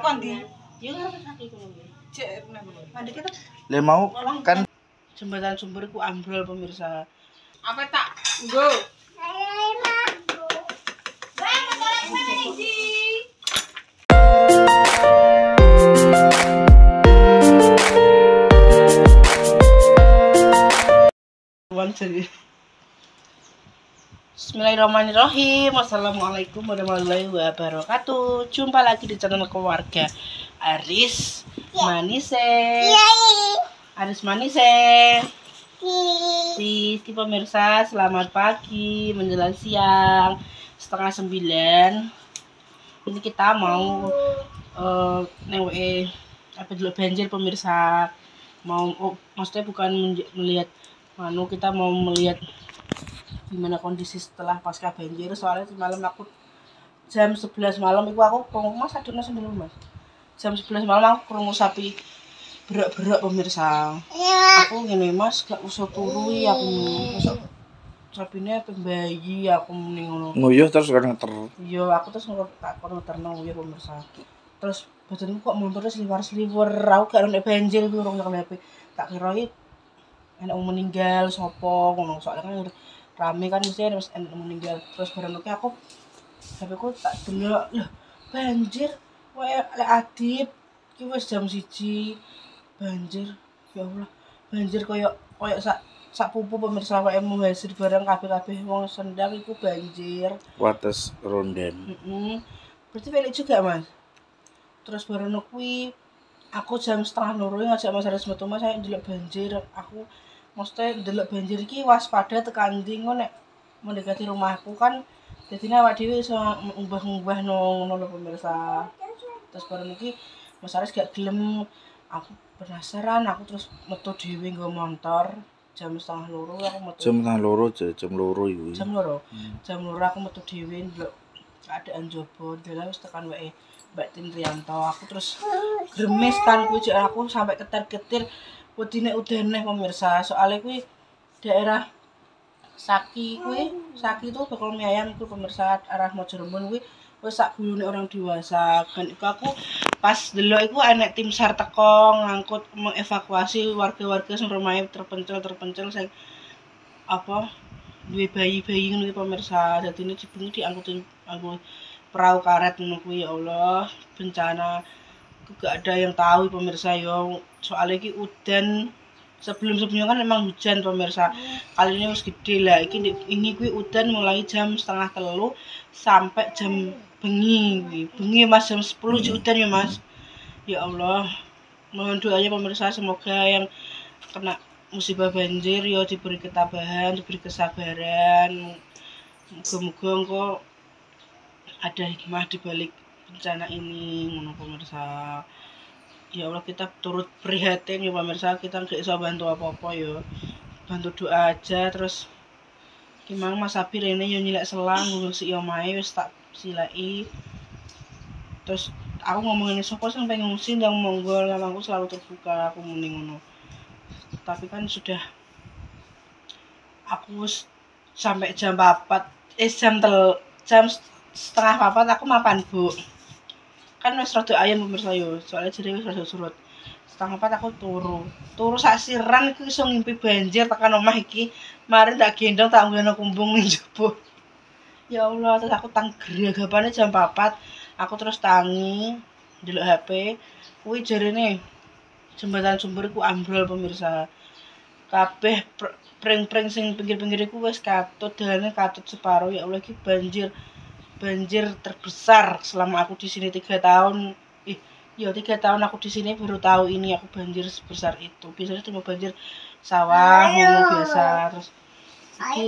Kondi. Ya ngarep saiki kono kuwi. Cek nang ngono. Mandi kita Le mau kan jembatan sumber ku ambrol pemirsa. Apa tak? Nggo. Bismillahirrahmanirrahim. Wassalamualaikum warahmatullahi wabarakatuh. Jumpa lagi di channel keluarga Aris Manise. Aris Manise. Rizky pemirsa, selamat pagi menjelang siang 8:30. Ini kita mau apa dulu banjir pemirsa. Maksudnya bukan melihat kita mau melihat gimana kondisi setelah pasca banjir. Soalnya semalam aku jam 11 malam aku krungu Mas aduna sendiri Mas. Jam 11 malam aku krungu sapi berak-berak pemirsa. Aku ngene Mas gak usah turu aku mosok sapine bayi aku mending ngono. nguyuh terus ngeter. Iya, aku terus tak ngeterno ya pemirsa. Terus badanku kok montore sliwer-sliwer, aku gak nek banjir kuwi urung nyekel HP. Tak kira iki enak meninggal sapa ngono. Soalnya kan rame kan mesti ada meninggal. Terus bareng aku HP ku tak delok, lho banjir wae lek Adip iki wis jam 1 banjir. Ya Allah, banjir koyo sak pupu pemirsa wae muhasir barang kabeh wong sendang iku banjir. Wates ronden. Berarti pelik juga, Mas. Terus bareng kuwi aku jam 1:30 ngajak Mas Aris metu Mas saya ndelok banjir. Aku mesti ndelok banjir iki waspada tekan ndi nek mendekati rumahku kan dadine awak dhewe iso ngubah-ngubah ngono lho pemirsa. Terus bareng iki Mas Aris gak gelem, aku penasaran, aku terus metu dhewe nggo motor jam 1:30 aku metu. Jam 2 iku. Jam 2 aku metu dhewe ndelok keadaan jobo. Dhewe wis tekan wae Mbak Tinrianto. Aku terus gremes kan kuwi aku sampai ketar-ketir wedine udaneh pemirsa. Soalnya kuwi daerah Saki itu bakal mie ayam itu pemirsa arah Mojoremun kuwi wis sak gulune orang dewasa. Kan iku aku pas delok iku enek tim SAR teko ngangkut mengevakuasi warga-warga sing omahe terpencil sing apa duwe bayi-bayi ngono pemirsa. Dadine jebule diangkutin anggo perahu karet ngono kuwi. Ya Allah, bencana gak ada yang tahu pemirsa yo. Soalnya iki udan sebelum-sebelumnya kan memang hujan pemirsa. Kali ini wis gede lah. Ini kuwi udan mulai jam 2:30 sampai jam bengi. Bengi Mas jam 10 udan ya Mas. Ya Allah. Mohon doanya pemirsa semoga yang kena musibah banjir ya diberi ketabahan, diberi kesabaran. Moga-moga engko ada hikmah di balik bencana ini ngono pemirsa. Ya Allah, kita turut prihatin ya pemirsa, kita gak bisa bantu apa-apa ya. Bantu doa aja. Terus gimana Mas Sabir ini yo nyilek selang ngurusi omahe wis tak silai. Terus aku ngomongin sapa sing pengen ngungsi ndang monggo, lamangku selalu terbuka, aku muni ngono. Tapi kan sudah aku sampai jam 4 jam setengah 4 aku mapan Bu. Kan wis rada ayam pemirsa yo, soalnya jere wis rada surut. Setengah 4 aku turu sak siran iku iso ngimpi banjir tekan omah iki. Mari tak gendong tak nggono kumbung ning jaba. Ya Allah, terus aku gragapane jam 4. Aku terus tangi ndelok HP. Kuwi jarene jembatan sumber ku ambrol pemirsa. Kabeh pring-pring sing pinggir-pinggir iku wis katut, dalane katut separo. Ya Allah, iki banjir terbesar selama aku di sini 3 tahun. 3 tahun aku di sini baru tahu ini aku banjir sebesar itu. Biasanya cuma banjir sawah ngono biasa. Terus iki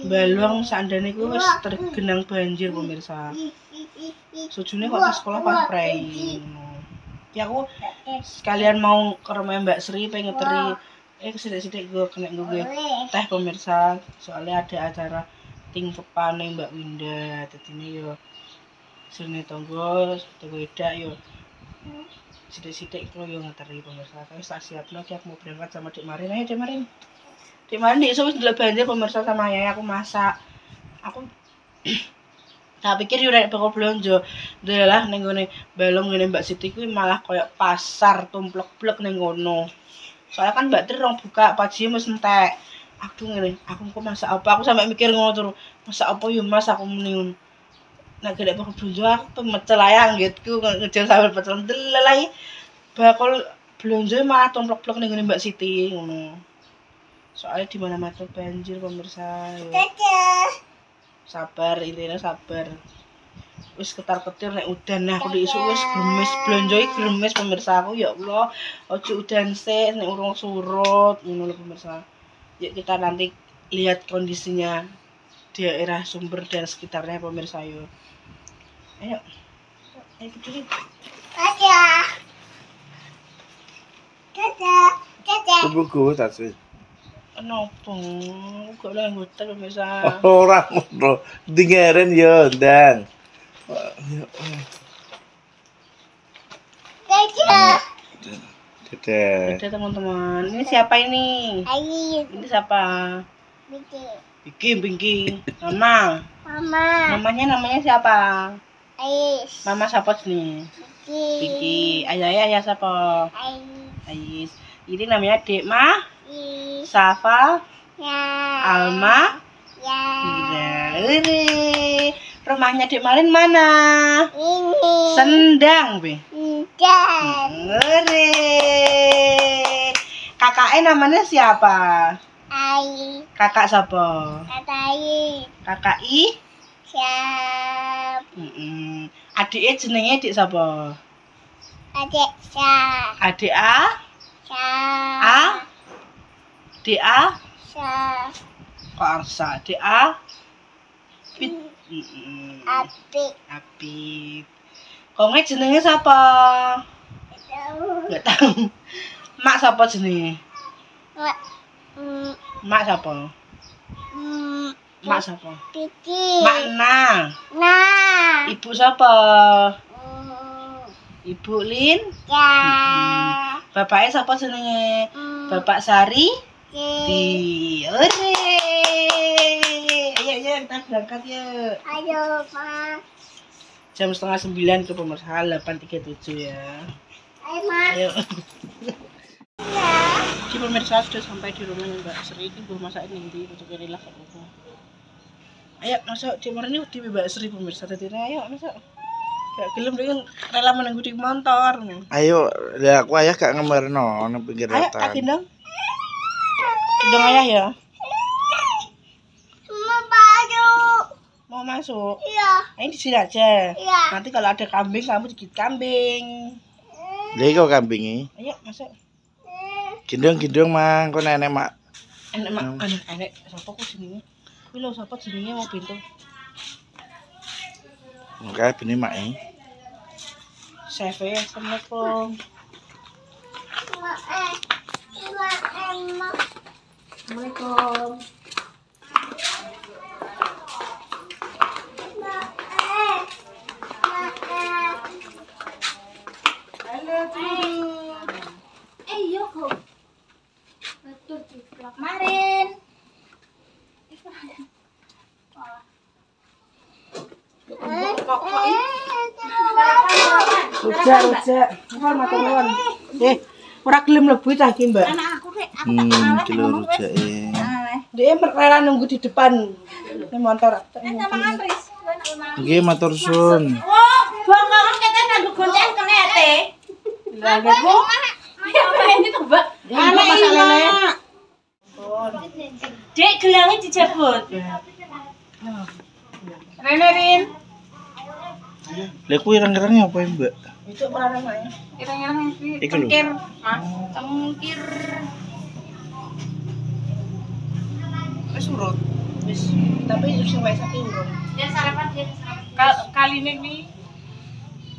Balong sandane iku wis tergenang banjir pemirsa. Sujune kok ke sekolah pas prei. Ya aku sekalian mau ke rumah Mbak Sri pengen ngeteri sithik-sithik gue kena gue teh pemirsa. Soalnya ada acara tingkepane Mbak Winda. Dadine yo sene tonggo edak yo sithik-sithik iku yo ngeteri pemirsa. Wis tak siapno ki aku mau berangkat sama Dik Marin. Ayo Dik Marin. Dik Marin iso wis ndelok banjir pemirsa sama ayah aku masak. Aku Tak pikir yo nek bakal blonjo. Dalah ning ngene balong ngene Mbak Siti kuwi malah koyo pasar tumplek-plek ning ngono. Soalnya kan Mbak Tri rong buka, pagi wis entek. Aku ngene, aku kok masak apa? Aku sampe mikir ngono terus. Masak apa yo Mas aku muni. Nek gak bakal blonjo aku pemecel ae anggitku ngejar sambal pecel delelai. Bakal blonjo malah tumplek-plek ning ngene Mbak Siti ngono. Soalnya di mana-mana banjir pemirsa. Sabar intinya sabar. Wis ketar-ketir nek udan nah aku isu wis gremes blonjo iki gremes pemirsa aku ya Allah. Ojo udan sik nek urung surut ngono lho pemirsa. Yuk kita nanti lihat kondisinya di daerah Sumber dan sekitarnya pemirsa yuk. Ayo. Ayo berdiri. Kubu gue tak sih. Kenapa? Kok lah hotel pemirsa. Ora ngono. Dingeren yo ndang. Dadah. Ada teman-teman. Ini siapa ini? Ini siapa? Bingki. Mama. Namanya siapa? Mama siapa sini? Bingki. Ayah siapa? Ais. Ini namanya Dek Ma. Safa. Alma. Ira. Rumahnya Dek Malin mana? Sendang, Be. Ere. Kakaknya namanya siapa? Kakak siapa? Kakak I? Adiknya jenenge adik siapa? Adik A? A? Adik A? Kok Arsa? Adik A? Pit. Apit. Kongnya jenenge siapa? Enggak tahu. Mak siapa jenenge? Mak siapa? Mak siapa? Mak Ibu siapa? Ibu Lin? Bapaknya siapa jenenge? Bapak Sari? Ore. Ayo kita berangkat yuk. Ayo, Ma. Jam 8:30 ke pemirsa 8.37 ya. Ayo, Ma. Ayo. Ini pemirsa sudah sampai di rumah Mbak Sri. Ini belum masak ini untuk kirilah ke rumah. Ayo masuk di mana ini di Mbak Sri pemirsa tadi ayo masuk. Gak gelem dia rela menunggu di motor. Ayo, lah aku ayah gak ngemerno nang pinggir Ayo ratan. tak gendong. Gendong ayah ya. Mau masuk? Iya. Ini di sini aja. Iya. Nanti kalau ada kambing kamu digigit kambing. Lha kok kambingi? Ayo masuk. Gendong mang, kok nenek mak. Enak mak, enak. Siapa kok sini? Kuwi lho siapa jenenge mau pintu. Enggak bini mak e. Chef ya, Assalamualaikum. Assalamualaikum. Halo, Yoko. Betul ciplak. Marin. Rujak. Mohon matur nuwun. Ora gelem mlebu cah iki, Mbak. Anak aku rek. Kilo rujake. Dia rela nunggu di depan. Ini motor. Mangan Tris. Nggih matur suwun. Oh, bongkongan kete nanggo gonceng kenete. Lah Bu. Apa ini tuh, Mbak? Anak masak lele. Dek gelangnya dijabut. Rene Rin. Lha kuwi ireng-irengnya apa ya, Mbak? Itu ora namanya. Ireng-ireng iki Iku lho. cengkir. Cengkir. Wis surut. Wis, tapi sing wae saiki urung. Dia sarapan dia. Kaline iki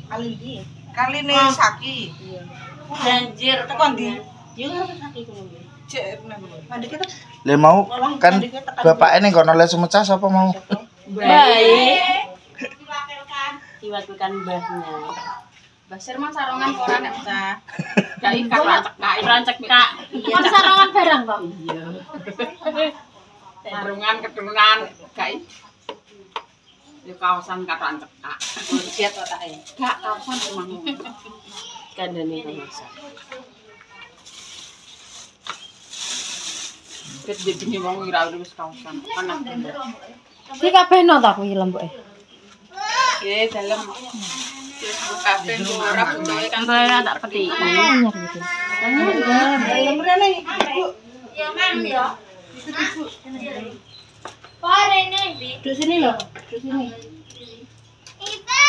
Kali iki. kaline Saki. Iya. Banjir Tekan ndi? Yo ora saiki kuwi. Cek nang. Mandi kita Lha mau kan bapake ning kono les mecah sapa mau? baik. Diwakilkan mbahnya. Mbah Sirman sarongan ora nek pecah. Gak ikat rancak Kak. Kan sarangan barang kok. iya. Sarungan keturunan gak Ya kawasan kapan cekak. Lihat otaknya. Gak kawasan rumahmu. Kandani masak. Ket jadi wong ora wis kawasan. Panas. Iki kabeh no ta kuwi lembuke. Oke, dalam. Terus buka pintu ora butuhe kan. Saya tak petik. Anyar gitu. Dalam rene Ibu. Ya mam ya. Parene bi. Duduk sini lho. Duduk sini. Iba.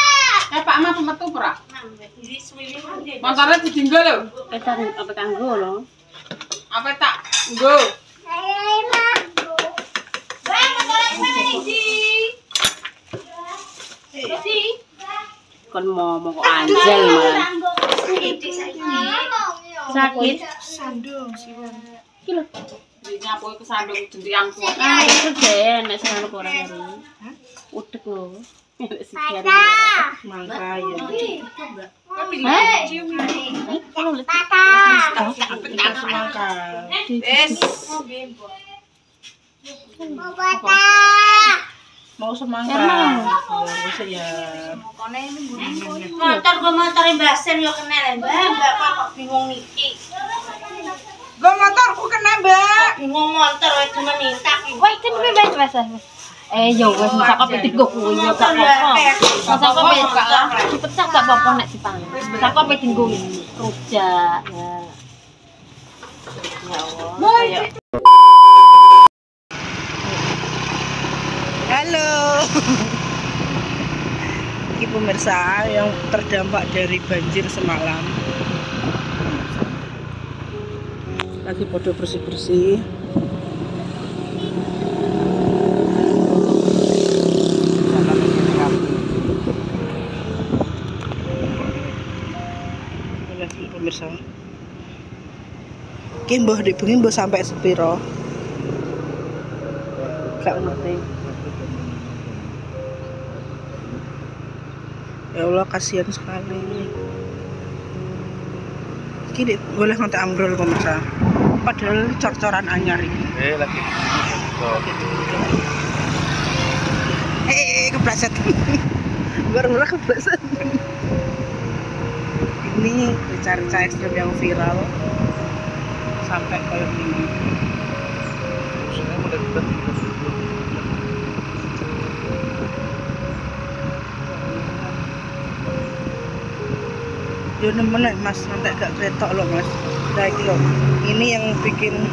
Pak Ma metu ora? Di suwi mandi. Montore ditinggal lho. Kita apa kanggo lho. Apa tak nggo? Hai mam. Bang, motor mana iki? Iki. Kon mau kok anjel malah. Sakit. Sandung siwan. Iki lho. Nyapu kesandung jentiang tua. Ah, itu deh, nek sing anu ora kari. Udek lho. Si kari. Mangka ya. Heh. Tata. Mangka. Wes. Mau bata. Mau semangka. Bisa ya. Motor kok motor Mbak Sen yo kenal Mbak kok bingung niki. Gue motorku kena, Mbak. Bingung motor wis cuma nintak iki. Wah, kan wes. Ya wes masa kok petik go kuwi yo gak apa-apa. Masa kok dipecah gak apa-apa nek dipangan. Masa kok tinggu rujak. Ya Allah. Ayo. Halo. Ini pemirsa yang terdampak dari banjir semalam. Lagi podo bersih-bersih. Lihat pemirsa. Ki mbah dik bengi mbah sampai sepiro? Gak ngerti. Ya Allah, kasihan sekali. Ki dik boleh ngontek ambrol pemirsa. Padahal cor-coran anyar ini. Lagi. Kepleset. Baru kepleset. Ini rica-rica ekstrem yang viral sampai kayak gini. Saya mulai berat. Yo nemen Mas, nanti gak kretok loh Mas. Nah iki loh. Ini yang bikin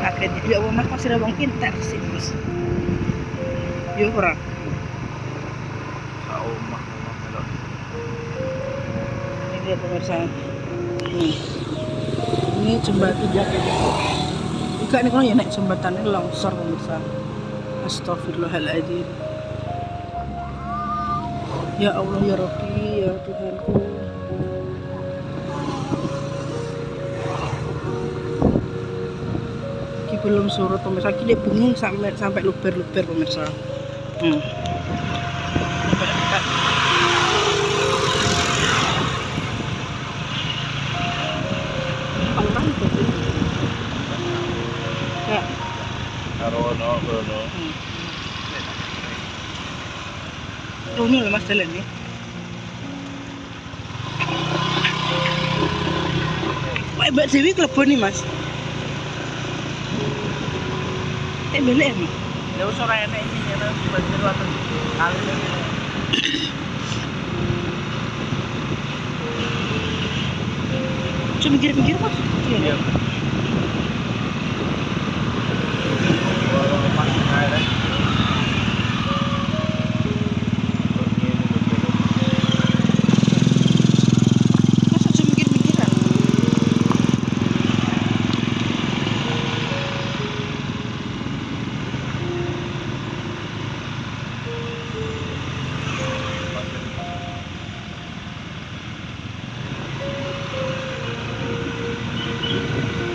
kaget. Ya Allah Mas, masih ada wong pintar sih Mas. Yo ora. Saumah. Ini dia pemirsa. Ini jembatan Enggak nih kalau ya naik jembatan ini longsor pemirsa. Astagfirullahaladzim. Ya Allah ya Rabbi ya Tuhanku. Ini belum surut pemirsa. Ini bunyi sampai luber-luber pemirsa. Karono. Ini loh Mas jalan nih. Wah, Mbak Dewi kelebon nih Mas. Beli emang? Ya usah enek iki ya banjir wae kali ini. Cuma mikir-mikir Mas. Iya. Masa cuma mikir-mikiran?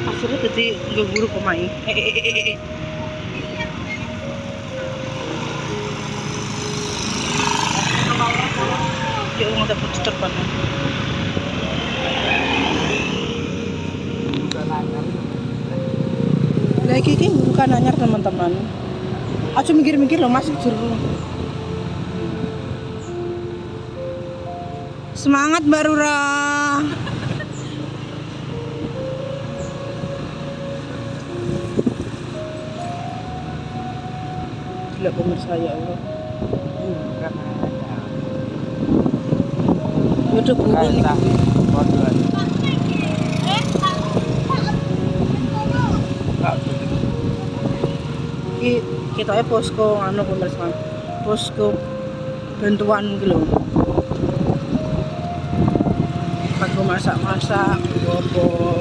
Akhirnya jadi nggak buruk pemain. Ya Allah dapat cepat. Lagi ini bukan anyar teman-teman. Aja mikir-mikir loh Mas jero. Semangat Mbak Rura. Gila pemirsa ya Allah. Udah buru nih. Kita posko anu pemirsa. Posko bantuan gitu loh. Aku masak-masak, bobo.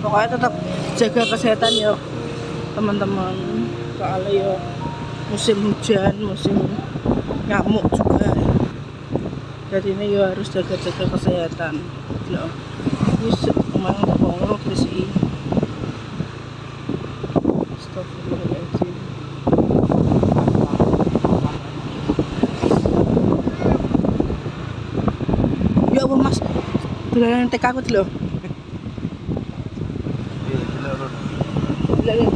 Pokoknya tetap jaga kesehatan ya teman-teman. Soalnya ya musim hujan, musim nyamuk juga. Jadi ini ya harus jaga-jaga kesehatan. Loh, ini memang ngomong bersih. Astagfirullahaladzim. Ya apa Mas? Dolanan TK aku dulu. Iya,